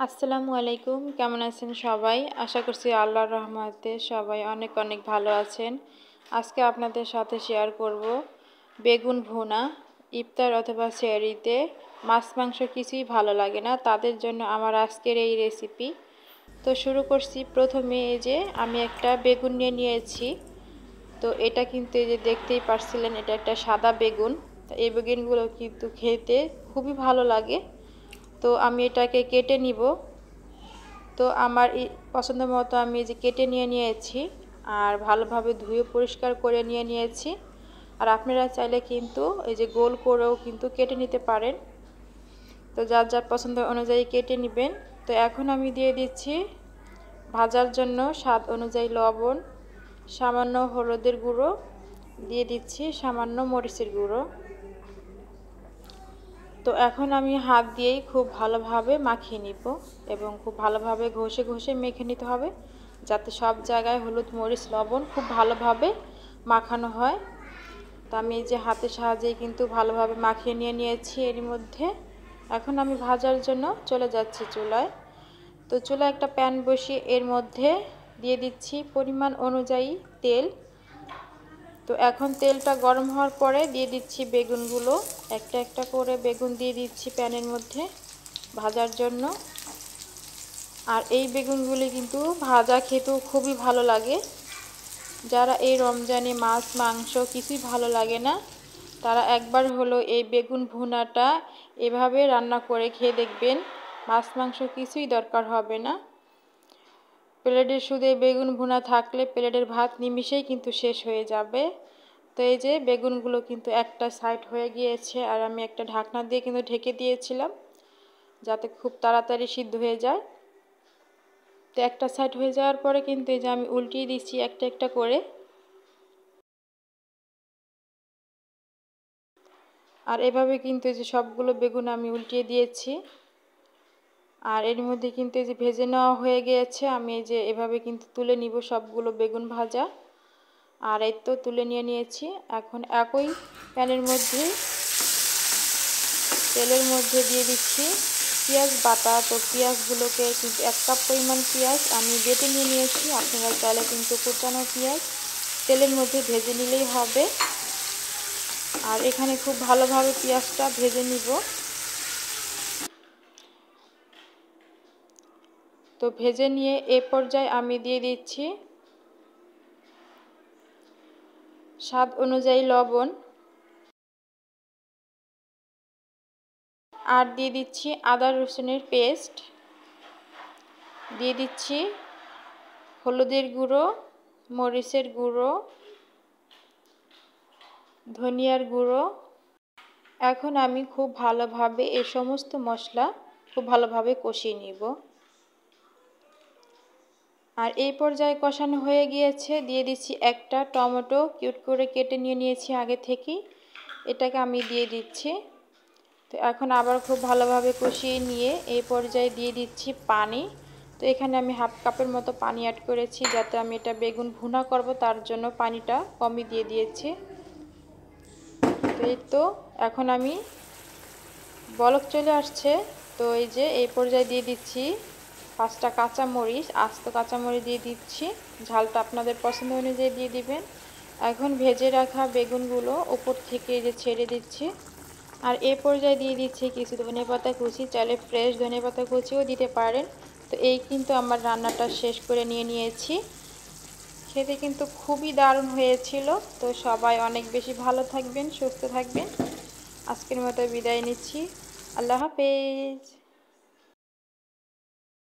আসসালামু আলাইকুম। কেমন আছেন সবাই? আশা করছি আল্লাহর রহমতে সবাই অনেক অনেক ভালো আছেন। আজকে আপনাদের সাথে শেয়ার করব বেগুন ভুনা। ইফতার অথবা সেহরিতে মাছ মাংস কিছুই ভালো লাগে না, তাদের জন্য আমার আজকের এই রেসিপি। তো শুরু করছি। প্রথমে এই যে আমি একটা বেগুন নিয়েছি। তো এটা কিন্তু এই যে দেখতেই পারছিলেন, এটা একটা সাদা বেগুন। তো এই বেগুনগুলো কিন্তু খেতে খুবই ভালো লাগে। তো আমি এটাকে কেটে নিব। তো আমার পছন্দ মতো আমি যে কেটে নিয়েছি আর ভালোভাবে ধুয়ে পরিষ্কার করে নিয়েছি। আর আপনারা চাইলে কিন্তু এই যে গোল করেও কিন্তু কেটে নিতে পারেন। তো যার যার পছন্দ অনুযায়ী কেটে নেবেন। তো এখন আমি দিয়ে দিচ্ছি ভাজার জন্য স্বাদ অনুযায়ী লবণ, সামান্য হলুদের গুঁড়ো, দিয়ে দিচ্ছি সামান্য মরিচের গুঁড়ো। তো এখন আমি হাত দিয়েই খুব ভালোভাবে মাখিয়ে নিব এবং খুব ভালোভাবে ঘষে ঘষে মেখে নিতে হবে, যাতে সব জায়গায় হলুদ মরিচ লবণ খুব ভালোভাবে মাখানো হয়। তো আমি এই যে হাতের সাহায্যেই কিন্তু ভালোভাবে মাখিয়ে নিয়েছি। এর মধ্যে এখন আমি ভাজার জন্য চলে যাচ্ছি চুলায়। তো চুলায় একটা প্যান বসিয়ে এর মধ্যে দিয়ে দিচ্ছি পরিমাণ অনুযায়ী তেল। তো এখন তেলটা গরম হওয়ার পরে দিয়ে দিচ্ছি বেগুনগুলো। একটা একটা করে বেগুন দিয়ে দিচ্ছি প্যানের মধ্যে ভাজার জন্য। আর এই বেগুনগুলি কিন্তু ভাজা খেতেও খুবই ভালো লাগে। যারা এই রমজানে মাছ মাংস কিছুই ভালো লাগে না, তারা একবার হলো এই বেগুন ভুনাটা এভাবে রান্না করে খেয়ে দেখবেন, মাছ মাংস কিছুই দরকার হবে না। প্লেটের শুধু বেগুন ভুনা থাকলে প্লেটের ভাত নিমিষেই কিন্তু শেষ হয়ে যাবে। তো এই যে বেগুনগুলো কিন্তু একটা সাইড হয়ে গিয়েছে, আর আমি একটা ঢাকনা দিয়ে কিন্তু ঢেকে দিয়েছিলাম যাতে খুব তাড়াতাড়ি সিদ্ধ হয়ে যায়। তো একটা সাইড হয়ে যাওয়ার পরে কিন্তু এই যে আমি উল্টিয়ে দিচ্ছি একটা একটা করে। আর এভাবে কিন্তু এই যে সবগুলো বেগুন আমি উল্টিয়ে দিয়েছি। আর এর মধ্যে কিন্তু এই যে ভেজে নেওয়া হয়ে গিয়েছে। আমি এই যে এভাবে কিন্তু তুলে নিব সবগুলো বেগুন ভাজা। আর এই তো তুলে নিয়েছি। এখন একই প্যানের মধ্যে তেলের মধ্যে দিয়ে দিচ্ছি পেঁয়াজ বাটা। তো পেঁয়াজগুলোকে কিন্তু 1 কাপ পরিমাণ পেঁয়াজ আমি বেটে নিয়েছি। আপনারা চাইলে কিন্তু কুচানো পেঁয়াজ তেলের মধ্যে ভেজে নিলেই হবে। আর এখানে খুব ভালোভাবে পেঁয়াজটা ভেজে নিব। তো ভেজে নিয়ে এ পর্যায়ে আমি দিয়ে দিচ্ছি স্বাদ অনুযায়ী লবণ, আর দিয়ে দিচ্ছি আদা রসুনের পেস্ট, দিয়ে দিচ্ছি হলুদের গুঁড়ো, মরিচের গুঁড়ো, ধনিয়ার গুঁড়ো। এখন আমি খুব ভালোভাবে এই সমস্ত মশলা খুব ভালোভাবে কষিয়ে নিব। আর এই পর্যায়ে কষানো হয়ে গিয়েছে, দিয়ে দিচ্ছি একটা টমেটো কিউট করে কেটে নিয়েছি আগে থেকেই, এটাকে আমি দিয়ে দিচ্ছি। তো এখন আবার খুব ভালোভাবে কষিয়ে নিয়ে এই পর্যায়ে দিয়ে দিচ্ছি পানি। তো এখানে আমি 1/2 কাপের মতো পানি অ্যাড করেছি, যাতে আমি এটা বেগুন ভুনা করব, তার জন্য পানিটা কমই দিয়ে দিয়েছি। তো এই তো এখন আমি বলক চলে আসছে। তো এই যে এই পর্যায়ে দিয়ে দিচ্ছি 5টা কাঁচামরিচ, আস্ত কাঁচামরিচ দিয়ে দিচ্ছি। ঝালটা আপনাদের পছন্দ অনুযায়ী দিয়ে দিবেন। এখন ভেজে রাখা বেগুনগুলো উপর থেকে এই যে ছেড়ে দিচ্ছি। আর এই পর্যায়ে দিয়ে দিচ্ছি কিছু ধনেপাতা কুচি, চাইলে ফ্রেশ ধনেপাতা কুচিও দিতে পারেন। তো এই কিন্তু আমার রান্নাটা শেষ করে নিয়েছি। খেতে কিন্তু খুবই দারুণ হয়েছিল। তো সবাই অনেক বেশি ভালো থাকবেন, সুস্থ থাকবেন। আজকের মতো বিদায় নিচ্ছি। আল্লাহ হাফেজ।